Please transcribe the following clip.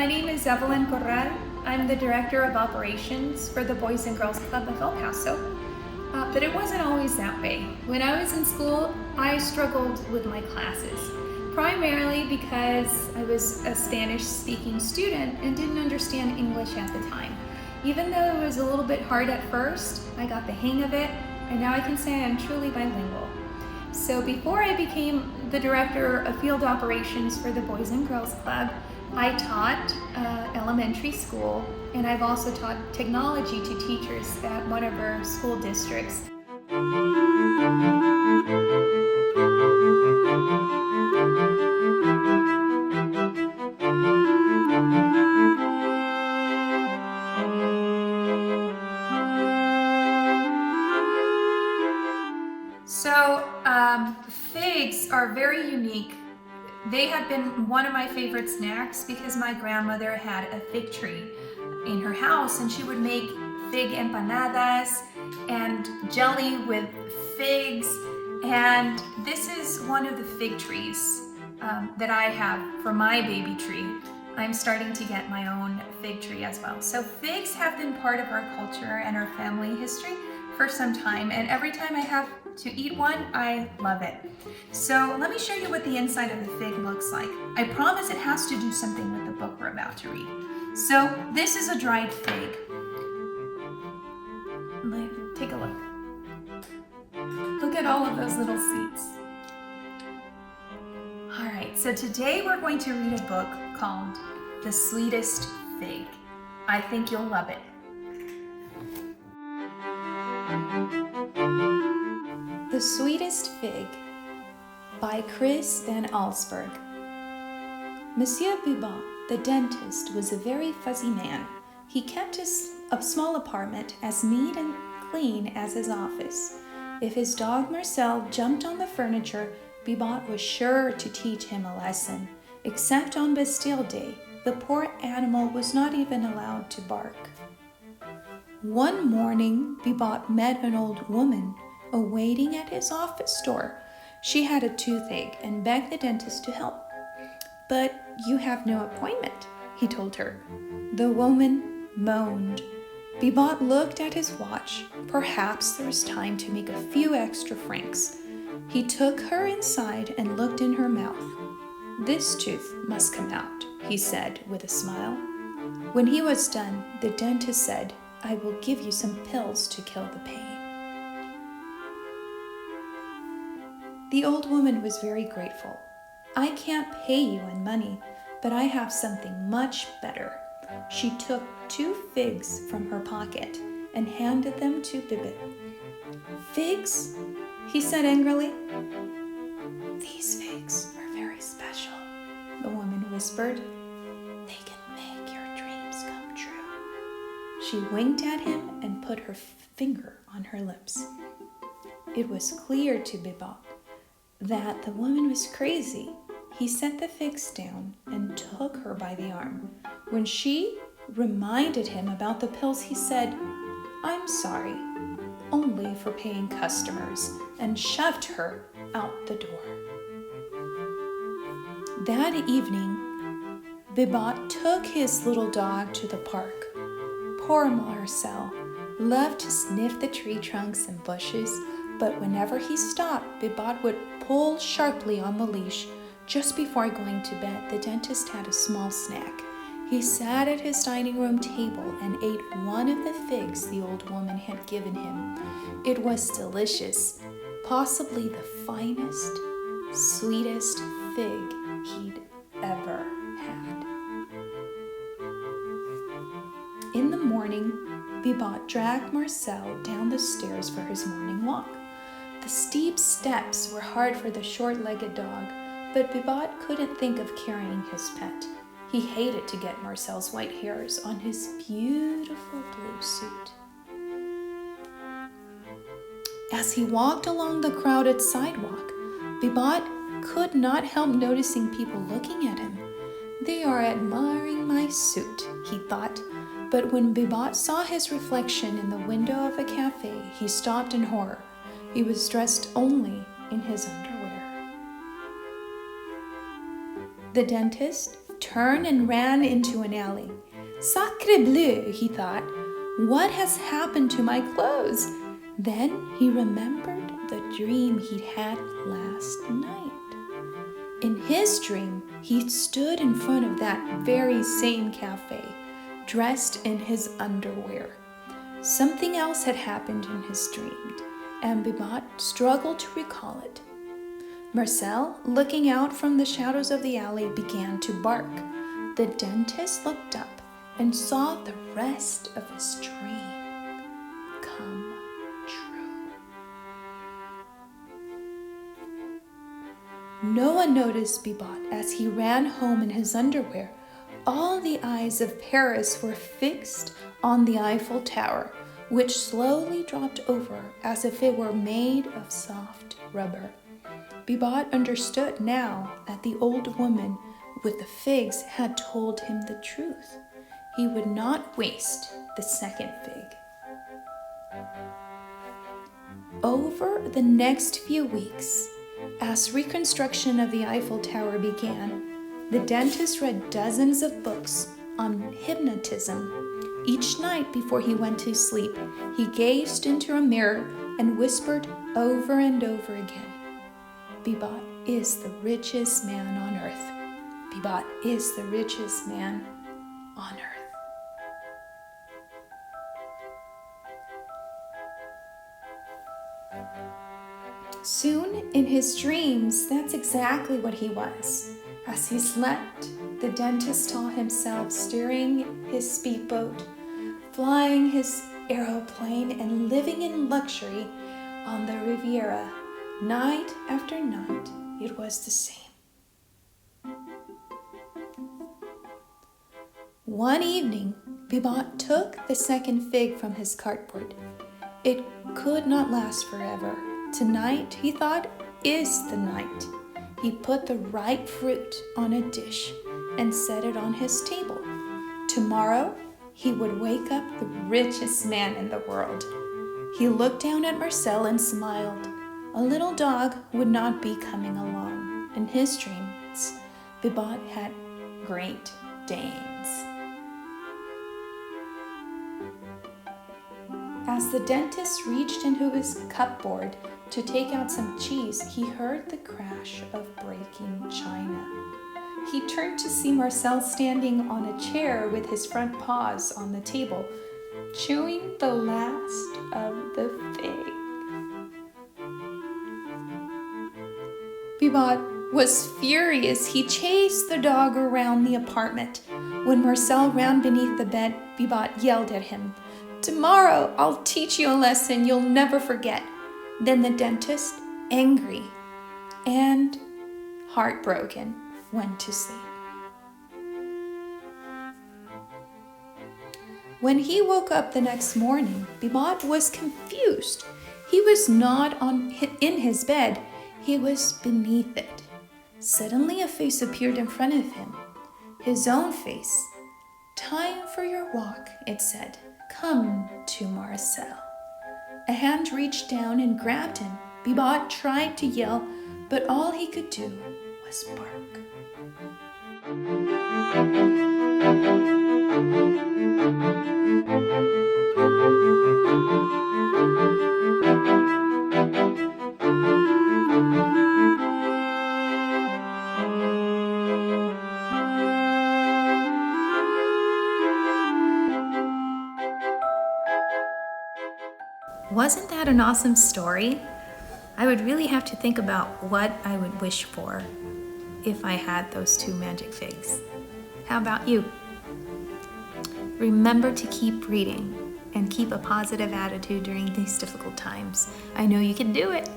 My name is Evelyn Corral. I'm the Director of Operations for the Boys and Girls Club of El Paso. But it wasn't always that way. When I was in school, I struggled with my classes, primarily because I was a Spanish-speaking student and didn't understand English at the time. Even though it was a little bit hard at first, I got the hang of it, and now I can say I'm truly bilingual. So before I became the Director of Field Operations for the Boys and Girls Club, I taught elementary school, and I've also taught technology to teachers at one of our school districts. So figs are very unique. They have been one of my favorite snacks because my grandmother had a fig tree in her house, and she would make fig empanadas and jelly with figs. And this is one of the fig trees that I have for my baby tree. I'm starting to get my own fig tree as well. So figs have been part of our culture and our family history for some time, and every time I have to eat one, I love it. So let me show you what the inside of the fig looks like. I promise it has to do something with the book we're about to read. So this is a dried fig. Take a look. Look at all of those little seeds. All right, so today we're going to read a book called The Sweetest Fig. I think you'll love it. The Sweetest Fig by Chris Van Allsburg. Monsieur Bubon, the dentist, was a very fuzzy man. He kept a small apartment as neat and clean as his office. If his dog Marcel jumped on the furniture, Bubon was sure to teach him a lesson. Except on Bastille Day, the poor animal was not even allowed to bark. One morning, Bubon met an old woman awaiting at his office door. She had a toothache and begged the dentist to help. "But you have no appointment," he told her. The woman moaned. Bubon looked at his watch. Perhaps there was time to make a few extra francs. He took her inside and looked in her mouth. "This tooth must come out," he said with a smile. When he was done, the dentist said, "I will give you some pills to kill the pain." The old woman was very grateful. "I can't pay you in money, but I have something much better." She took 2 figs from her pocket and handed them to Bibit. "Figs?" he said angrily. "These figs are very special," the woman whispered. "They can make your dreams come true." She winked at him and put her finger on her lips. It was clear to Bibot that the woman was crazy. He set the figs down and took her by the arm. When she reminded him about the pills, he said, "I'm sorry, only for paying customers," and shoved her out the door. That evening, Bibot took his little dog to the park. Poor Marcel loved to sniff the tree trunks and bushes, but whenever he stopped, Bibot would pull sharply on the leash. Just before going to bed, the dentist had a small snack. He sat at his dining room table and ate one of the figs the old woman had given him. It was delicious, possibly the finest, sweetest fig he'd ever had. In the morning, Bibot dragged Marcel down the stairs for his morning walk. The steep steps were hard for the short-legged dog, but Bibot couldn't think of carrying his pet. He hated to get Marcel's white hairs on his beautiful blue suit. As he walked along the crowded sidewalk, Bibot could not help noticing people looking at him. "They are admiring my suit," he thought. But when Bibot saw his reflection in the window of a cafe, he stopped in horror. He was dressed only in his underwear. The dentist turned and ran into an alley. Sacre bleu, he thought. What has happened to my clothes? Then he remembered the dream he'd had last night. In his dream, he stood in front of that very same cafe, dressed in his underwear. Something else had happened in his dream, and Bibat struggled to recall it. Marcel, looking out from the shadows of the alley, began to bark. The dentist looked up and saw the rest of his dream come true. No one noticed Bibat as he ran home in his underwear. All the eyes of Paris were fixed on the Eiffel Tower, which slowly dropped over as if it were made of soft rubber. Bibat understood now that the old woman with the figs had told him the truth. He would not waste the second fig. Over the next few weeks, as reconstruction of the Eiffel Tower began, the dentist read dozens of books on hypnotism. Each night before he went to sleep, he gazed into a mirror and whispered over and over again, Bibat is the richest man on earth. Bibat is the richest man on earth. Soon, in his dreams, that's exactly what he was. As he slept, the dentist saw himself steering his speedboat, flying his aeroplane, and living in luxury on the Riviera. Night after night, it was the same. One evening, Bibat took the second fig from his cardboard. It could not last forever. Tonight, he thought, is the night. He put the ripe fruit on a dish and set it on his table. Tomorrow, he would wake up the richest man in the world. He looked down at Marcel and smiled. A little dog would not be coming along. In his dreams, Bibat had Great Danes. As the dentist reached into his cupboard to take out some cheese, he heard the crash of breaking china. He turned to see Marcel standing on a chair with his front paws on the table, chewing the last of the fig. Bibat was furious. He chased the dog around the apartment. When Marcel ran beneath the bed, Bibat yelled at him, "Tomorrow I'll teach you a lesson you'll never forget." Then the dentist, angry and heartbroken, went to sleep. When he woke up the next morning, Bibat was confused. He was not in his bed. He was beneath it. Suddenly a face appeared in front of him. His own face. "Time for your walk," it said. "Come to Marcel." A hand reached down and grabbed him. Bibat tried to yell, but all he could do was bark. Wasn't that an awesome story? I would really have to think about what I would wish for if I had those 2 magic figs. How about you? Remember to keep reading and keep a positive attitude during these difficult times. I know you can do it.